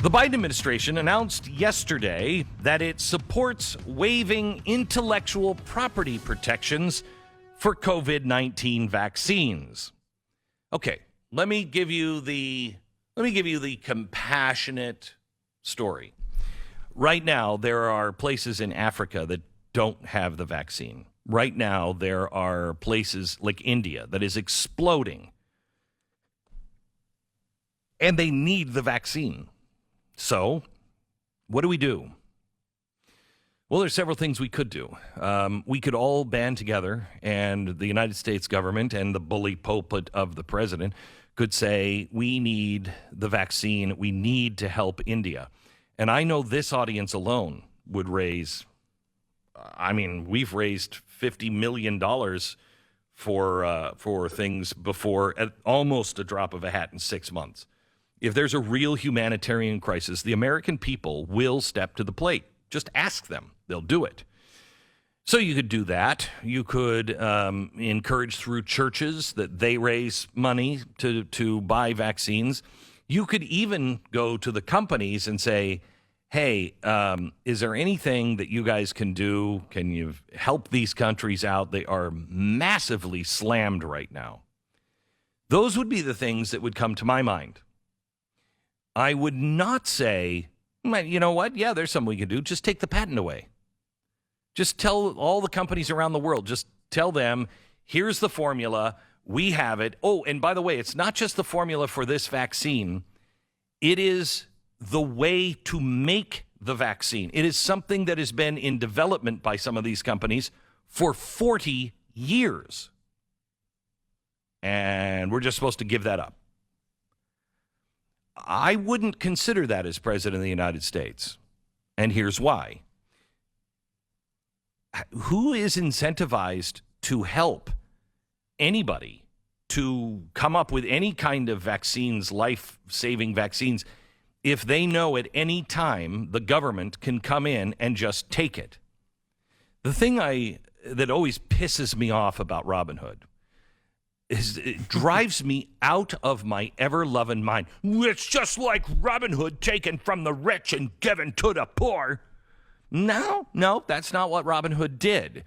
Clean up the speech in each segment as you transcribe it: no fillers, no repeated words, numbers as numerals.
The Biden administration announced yesterday that it supports waiving intellectual property protections for COVID-19 vaccines. Okay, let me give you the compassionate story. Right now, there are places in Africa that don't have the vaccine. Right now, there are places like India that is exploding, and they need the vaccine. So, what do? Well, there's several things we could do. We could all band together, and the United States government and the bully pulpit of the president could say, we need the vaccine. We need to help India. And I know this audience alone would raise, we've raised $50 million for things before at almost a drop of a hat in 6 months. If there's a real humanitarian crisis, the American people will step to the plate. Just ask them. They'll do it. So you could do that. You could encourage through churches that they raise money to buy vaccines. You could even go to the companies and say, hey, is there anything that you guys can do? Can you help these countries out? They are massively slammed right now. Those would be the things that would come to my mind. I would not say, you know what? Yeah, there's something we can do. Just take the patent away. Just tell all the companies around the world, just tell them, here's the formula. We have it. Oh, and by the way, it's not just the formula for this vaccine. It is the way to make the vaccine. It is something that has been in development by some of these companies for 40 years. And we're just supposed to give that up. I wouldn't consider that as president of the United States. And here's why. Who is incentivized to help anybody to come up with any kind of vaccines, life-saving vaccines, if they know at any time the government can come in and just take it? The thing that always pisses me off about Robinhood is it drives me out of my ever-loving mind. It's just like Robin Hood taken from the rich and given to the poor. No, that's not what Robin Hood did.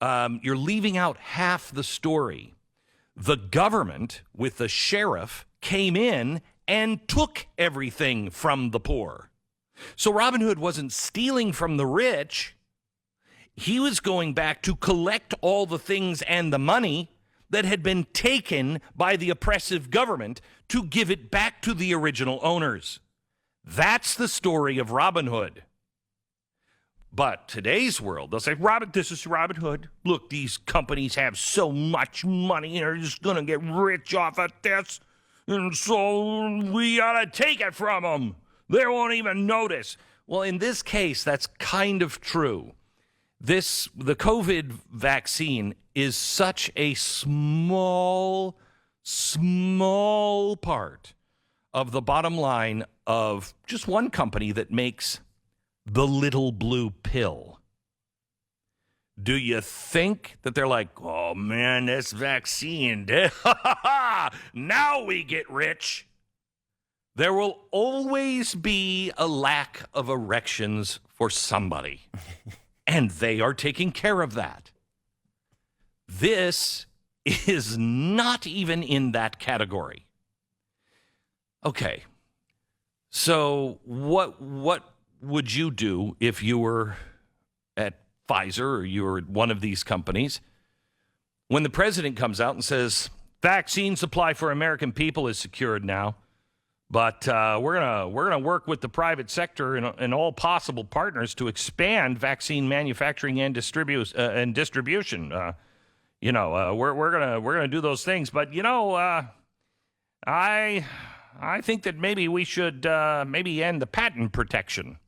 You're leaving out half the story. The government, with the sheriff, came in and took everything from the poor. So Robin Hood wasn't stealing from the rich. He was going back to collect all the things and the money that had been taken by the oppressive government to give it back to the original owners. That's the story of Robin Hood. But today's world, they'll say, this is Robin Hood. Look, these companies have so much money and are just going to get rich off of this. And so we ought to take it from them. They won't even notice. Well, in this case, that's kind of true. The COVID vaccine is such a small part of the bottom line of just one company that makes the little blue pill. Do you think that they're like, oh man, this vaccine, now we get rich? There will always be a lack of erections for somebody. And they are taking care of that. This is not even in that category. Okay, so what would you do if you were at Pfizer or you were at one of these companies when the president comes out and says, vaccine supply for American people is secured now, but we're gonna work with the private sector and all possible partners to expand vaccine manufacturing and distribution. We're gonna do those things, but I think that maybe we should maybe end the patent protection.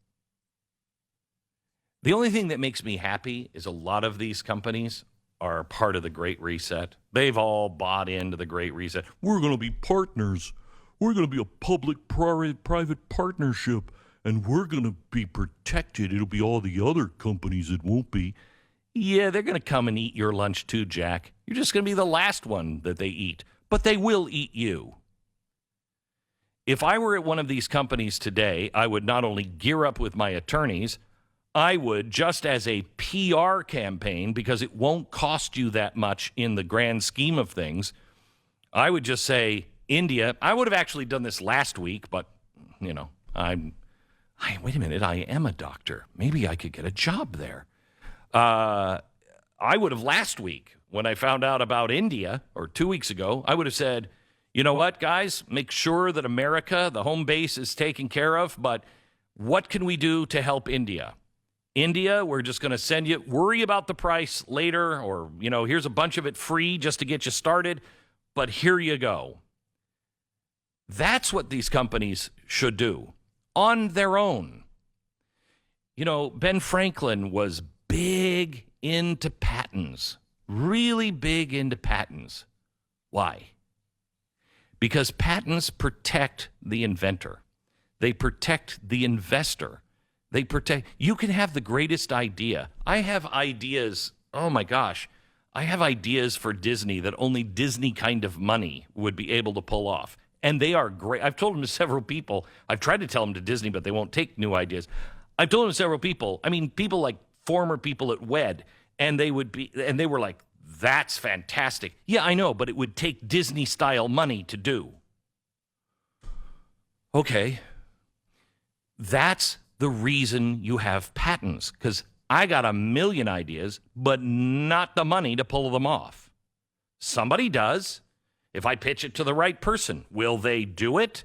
The only thing that makes me happy is a lot of these companies are part of the Great Reset. They've all bought into the Great Reset. We're going to be partners. We're going to be a public-private partnership, and we're going to be protected. It'll be all the other companies that won't be. Yeah, they're going to come and eat your lunch too, Jack. You're just going to be the last one that they eat, but they will eat you. If I were at one of these companies today, I would not only gear up with my attorneys, I would, just as a PR campaign, because it won't cost you that much in the grand scheme of things, I would just say, India, I would have actually done this last week, but, wait a minute, I am a doctor. Maybe I could get a job there. I would have last week, when I found out about India, or 2 weeks ago, I would have said, you know what, guys, make sure that America, the home base, is taken care of, but what can we do to help India? India, we're just going to send you, worry about the price later, or, here's a bunch of it free just to get you started, but here you go. That's what these companies should do on their own. Ben Franklin was big into patents, really big into patents. Why? Because patents protect the inventor. They protect the investor. You can have the greatest idea. I have ideas, oh my gosh, I have ideas for Disney that only Disney kind of money would be able to pull off. And they are great. I've told them to several people. I've tried to tell them to Disney, but they won't take new ideas. I've told them to several people. People like former people at WED, and they were like, that's fantastic. Yeah, I know, but it would take Disney-style money to do. Okay. That's the reason you have patents, because I got a million ideas, but not the money to pull them off. Somebody does. If I pitch it to the right person, will they do it?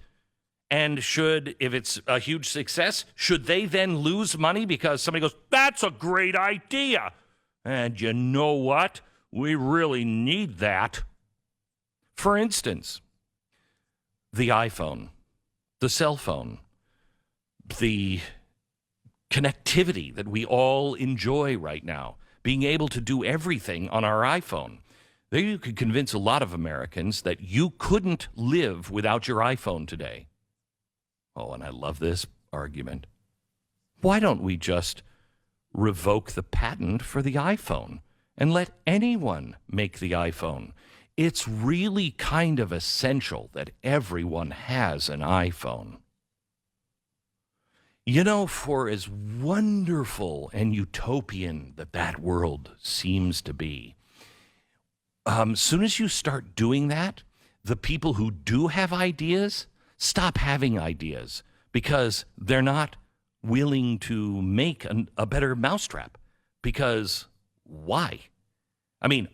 And if it's a huge success, should they then lose money because somebody goes, that's a great idea? And you know what? We really need that. For instance, the iPhone, the cell phone, the connectivity that we all enjoy right now, being able to do everything on our iPhone. There you could convince a lot of Americans that you couldn't live without your iPhone today. Oh, and I love this argument. Why don't we just revoke the patent for the iPhone and let anyone make the iPhone? It's really kind of essential that everyone has an iPhone. For as wonderful and utopian that world seems to be, soon as you start doing that, the people who do have ideas stop having ideas because they're not willing to make a better mousetrap. Because why?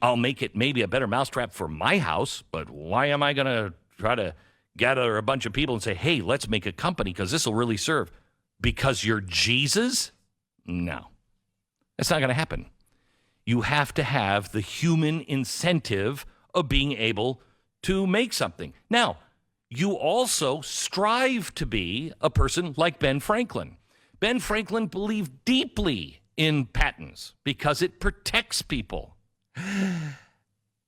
I'll make it maybe a better mousetrap for my house, but why am I going to try to gather a bunch of people and say, hey, let's make a company because this will really serve? Because you're Jesus? No, that's not going to happen. You have to have the human incentive of being able to make something. Now, you also strive to be a person like Ben Franklin. Ben Franklin believed deeply in patents because it protects people.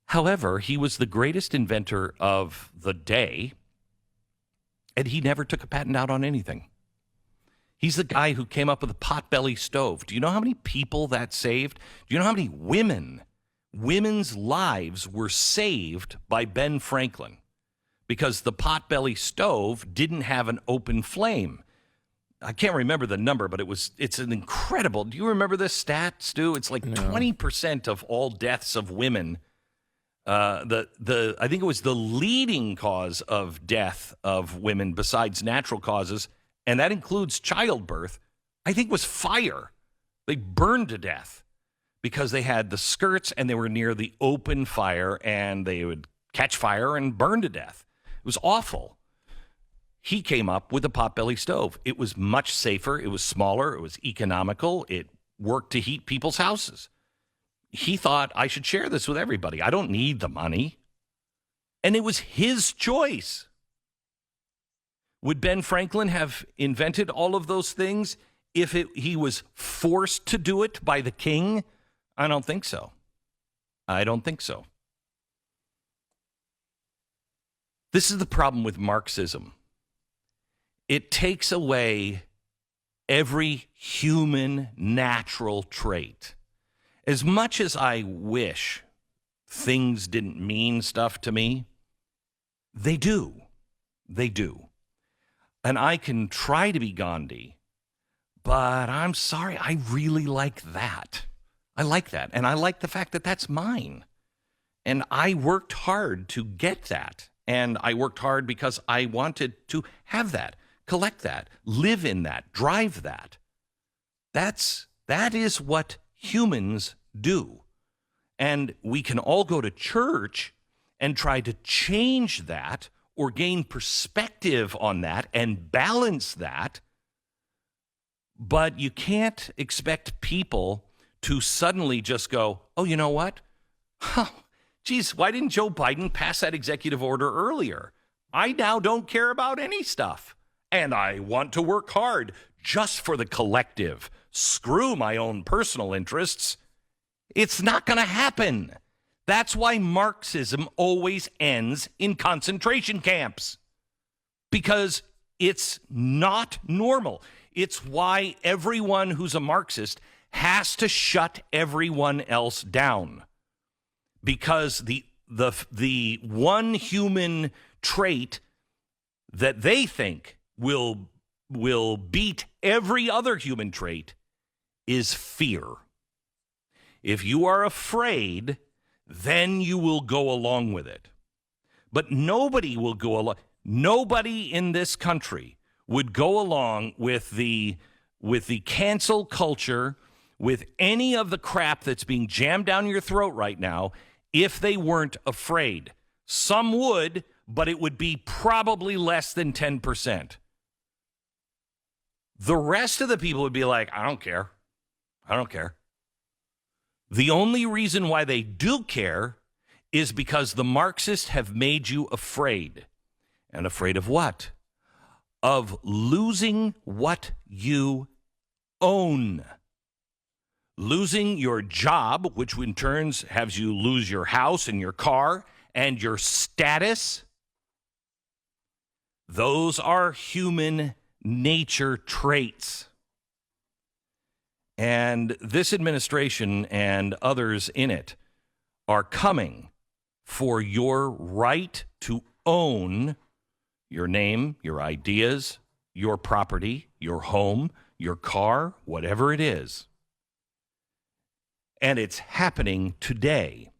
However, he was the greatest inventor of the day, and he never took a patent out on anything. He's the guy who came up with the potbelly stove. Do you know how many people that saved? Do you know how many women's lives were saved by Ben Franklin? Because the potbelly stove didn't have an open flame. I can't remember the number, but it's an incredible. Do you remember this stat, Stu? It's like 20% of all deaths of women. I think it was the leading cause of death of women besides natural causes, and that includes childbirth. I think was fire. They burned to death because they had the skirts and they were near the open fire, and they would catch fire and burn to death. It was awful. He came up with a potbelly stove. It was much safer. It was smaller. It was economical. It worked to heat people's houses. He thought, I should share this with everybody. I don't need the money. And it was his choice. Would Ben Franklin have invented all of those things if he was forced to do it by the king? I don't think so. I don't think so. This is the problem with Marxism. It takes away every human natural trait. As much as I wish things didn't mean stuff to me, they do. They do. And I can try to be Gandhi, but I'm sorry, I really like that. I like that. And I like the fact that that's mine. And I worked hard to get that. And I worked hard because I wanted to have that, collect that, live in that, drive that. That is what humans do. And we can all go to church and try to change that or gain perspective on that and balance that. But you can't expect people to suddenly just go, oh, you know what? Geez, why didn't Joe Biden pass that executive order earlier? I now don't care about any stuff. And I want to work hard just for the collective. Screw my own personal interests. It's not going to happen. That's why Marxism always ends in concentration camps. Because it's not normal. It's why everyone who's a Marxist has to shut everyone else down. Because the one human trait that they think will beat every other human trait is fear. If you are afraid, then you will go along with it. But nobody will go along. Nobody in this country would go along with the cancel culture, with any of the crap that's being jammed down your throat right now, if they weren't afraid. Some would, but it would be probably less than 10%. The rest of the people would be like, I don't care. I don't care. The only reason why they do care is because the Marxists have made you afraid. And afraid of what? Of losing what you own. Losing your job, which in turn has you lose your house and your car and your status. Those are human nature traits. And this administration and others in it are coming for your right to own your name, your ideas, your property, your home, your car, whatever it is. And it's happening today.